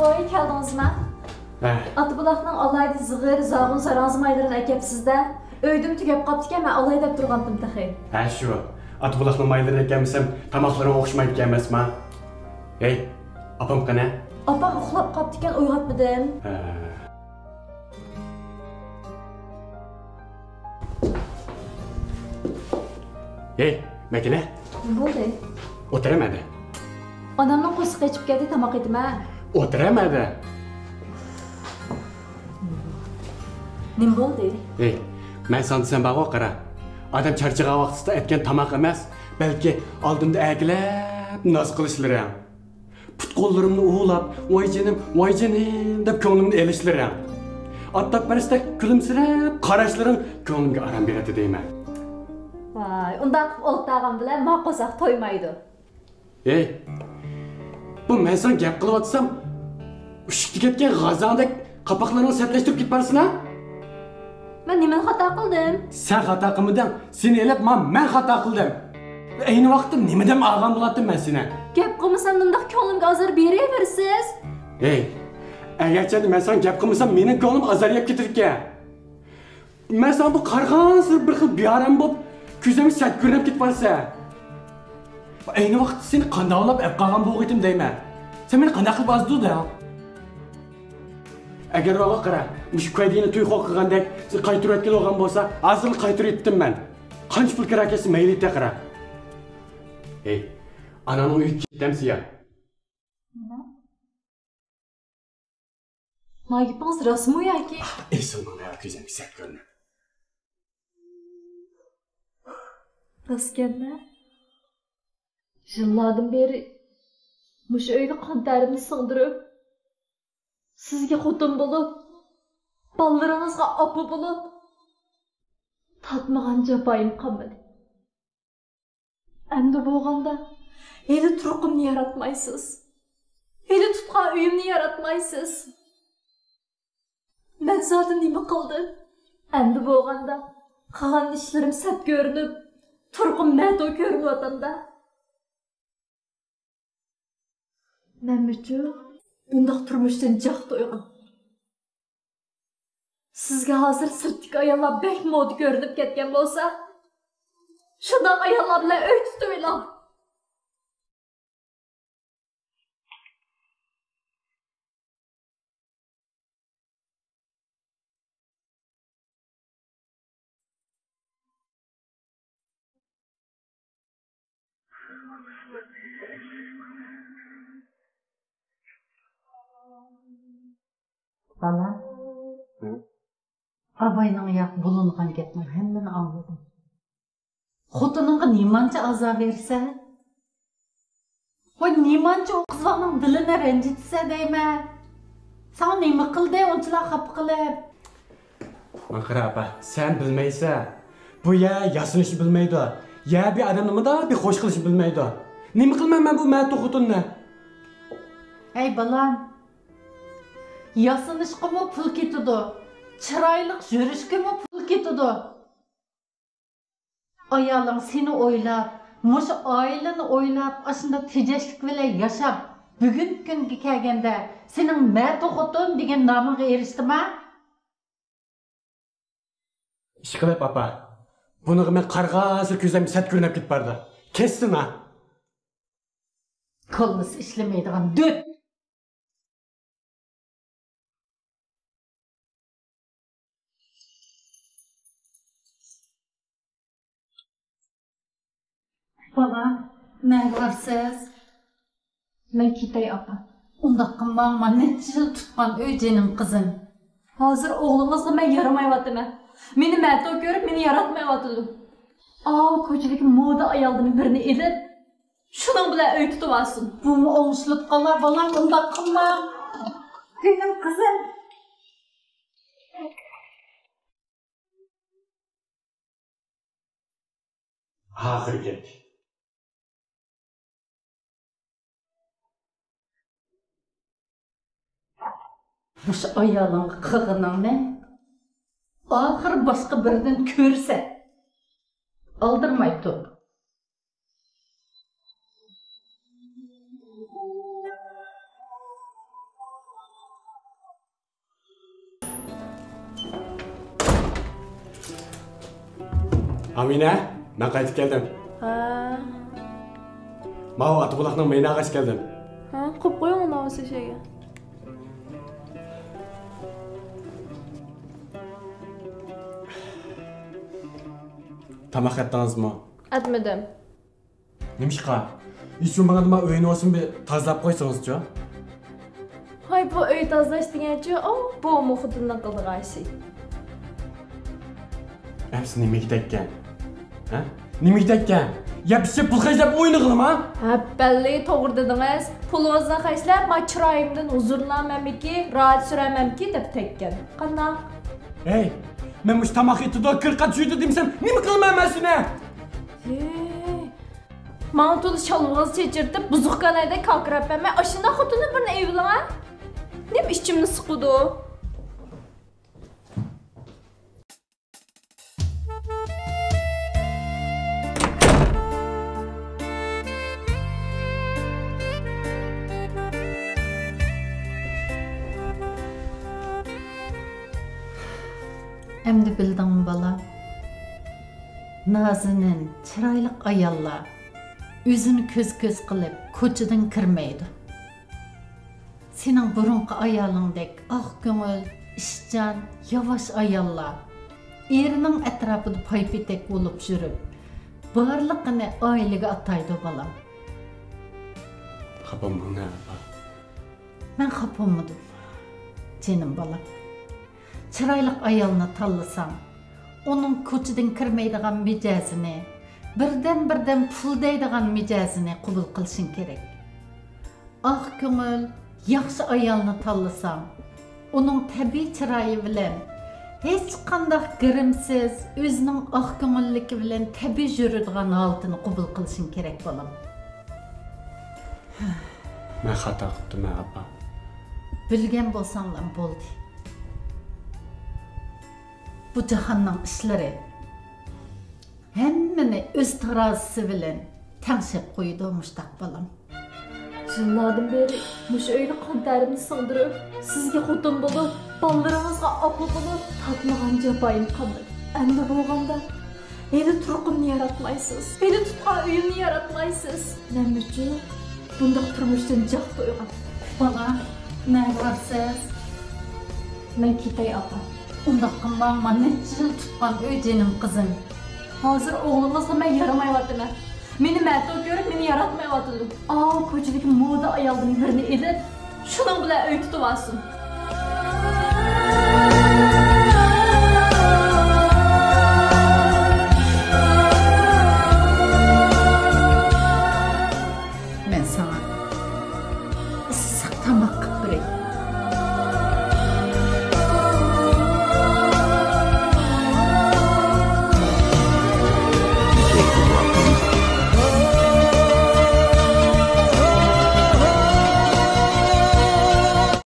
Oy, keldinizmi? Atbulaqning alayda zig'ir, zag'un, saranzim aylarini akapsizda. Öydim tugab qoptiki, men alay deb turgandim taxi. Ha shu. Atbulaqning maylarini akamsam, tamoqlarim o'xshamaydi emasmi? Ey, opam qana? Opam uxlab qopti ekan, uyg'otmadim. Ey, Makina. Nima bo'ldi? O'tiramadi. Odamning qo'si qechib ketdi, tomoq edimi? O'tiramadi. Nima bo'ldi? Ey, men sen desam bag'o qara. Odam charchagan vaqtida aytgan tomoq emas, balki oldimda aglab noz qilishlari ham. Put-qo'llarimni uvlab, "Voy jinim" deb ko'nglimni elishlari ham. Attaq barista kulimsirab, qarashlaring ko'nglimga aram beradi deyman. Vay, undaq o'ltag'im bilan maqosaq to'ymaydi. Ey, bu men sen gap qilyapsam, ushib ketgan g'azandek qapoqlarini satlashtirib ketparsan-a? Men nimani xato qildim? Sen xato qilmading, seni elab men xato qildim. Ayni vaqtda nimadan olgan bo'ladim men seni? Gap qilmasam undaq ko'nglimga azor beraversiz. Ey, agarchi men sen gap qilmasam, mening ko'nglim azorlab ketirga. Men sen bu qarg'ansir bir xil biyaram bo'lib, ko'zimga sat ko'rinib ketparsa. Ayni vaqtda seni qandoqlab qolgan bo'g'itim deyman. Sen meni qanday qilib azdingda? Agar o'g'a qara, mush qo'ydingni to'y qilgandek, sen qaytirib o'tgan o'g'an bo'lsa, hozir qaytirib etdim men. Qancha pul kerak esa mayli etdi qara. Ey, anani uyga ketdimsiz ya. Magipans rasmi yoki? Esim mana ko'zimga sat ko'rinib. Raskenlar. Yillardan beri mush uyda qon tarimni singdirib, sizga xotin bo'lib, ballalaringizga opa bo'lib, tatmagan jafoyim qolmadi. Endi bo'lganda, hali turqimni yaratmaysiz. Hali tutgan uyimni yaratmaysiz. Men zaten nima qildim? Endi bo'lganda, qilgan ishlarim sat ko'rinib, turqim mato ko'rinyotganda. Men uchun bundaq turmushdan jaq to'ygan. Sizga hozir sirtdagi ayollar bek modi ko'rinib ketgan bo'lsa, shundoq ayollar bilan uy tutaylar. Bala, abayning yoq bulungan gapni hammani anladim. Xotiningga nimancha azob bersa, voy nimancha o qizlarning dilini ranjitsa deyman. Sen nima qildi unchalar xafa qilib? Manqara apa, sen bilmaysan. Bu ya yasinishni bilmaydi. Ya bir odam nimada bir xo'sh qilishni bilmaydi. Nima qilmayman bu ma'tu xotinni? Ey balam, yasinishqimi pul ketadi. Chiroyli yurishgimi pul ketadi. Ayoling seni o'ylab, mush oilani o'ylab, ashunda tejashlik bilan yashab, bugun kunga kelganda sening ma'tu xotin degan nomiga erishdimi? Ishqilib apa. Buni men qarg'asir ko'zimga sat ko'rinib ketbardi. Kesdimi? Qo'limiz ishlamaydigan dut. Baba, men varsiz. Men ketay apa. Unda qilmang, men necha yil tutgan o'yjinim qizim. Hozir o'g'lingizga men yaramayapman. Meni ma'to ko'rib, meni yaratmayapti. Ko'chadagi moda ayoldan birini elib, shuning bilan uy tutib olsin. Bu o'ngishlik qolar, bolam, unda qilmang. Benim qizim. Ahir gap. Mush ayoling qig'iningni oxir boshqa biridan ko'rsa aldirmay tur. Amine, ben qaytib keldim. Ha. Mao Atıbulaqning mayna ağaç geldim. Ha, qo'yib qo'ying uni o'sha shayga. Tamaq etdingizmi? Atmadim. Nimishqa? Ishun bana nima o'yini olsin bir tozalab qo'ysangiz-chi. Hay bu uy tozalash deganchi, bu muhitdan qildigan şey. Hepsi nima ekkan? Ha? Nima ekkan? Ya bir şey pul xərcləb oyunu qılım ha? Ha, belli to'g'ri dedingiz. Pulingizni xərclab, men chiroyimdan huzurlanmamki, rahat sürəmamki deb tekkan. Qanday? Hey, ben bu tamaq etdi, qırqat juydu demsem, nima qilman men seni? Mana to'la chalvog'ingizni chechirtib, buzuqxonada kakirapman. Ashunda xotini birini evlanga. Nim ishimni siqudi? Endi bildingmi bola? Nazinin, chiroyli ayollar o'zini ko'z qilib ko'chadan kirmaydi. Sening burunqi ayolingdek oq ko'ngil, ishchan, yavash ayollar erining atrofida paypetek bo'lib yurib, barliqini oilaga ataydi bolam. Xapamman ha. Men xapolmadim. Jenim bolam. Chiroyli ayolni tanlasang, onun ko'chadan kirmaydigan mijozini, birdan pul deydigan mijozini qabul qilishing kerak. Oq ko'ngil, yaxshi ayolni tanlasang, onun tabiiy chiroyi bilan hech qanday girimsiz, o'zining oq ko'ngilligi bilan tabiiy yuradigan holatini qabul qilishing kerak bolam. Men xato qildim apa. Bilgan bo'lsanglar bo'ldi. Bu jahannam ishlari hammani o'z tarozisi bilan tangshab qo'ydi mushtaq bolam. Yıllardan beri muş öyle kanterimni sığdırıp, sizge xotin bo'lib, ballarınızga apa bo'lib, tatmagan jafayım qanday. Endi bo'lganda, eli turqimni yaratmaysiz, eli tutqan uyimni yaratmaysiz. Nima uchun bundoq turmushdan jaq to'ygan? Bola, ne varsiz? Men ketay apa. Undaq qilmang, men necha yil tutgan uy jenim qizim. Hozir o'g'limizga men yaramayapman. Meni ma'to ko'rib, meni yaratmayapti. Ko'chadagi moda ayolning birini elib, shuning bilan uy tutib olsin. Men sana issiq tamoq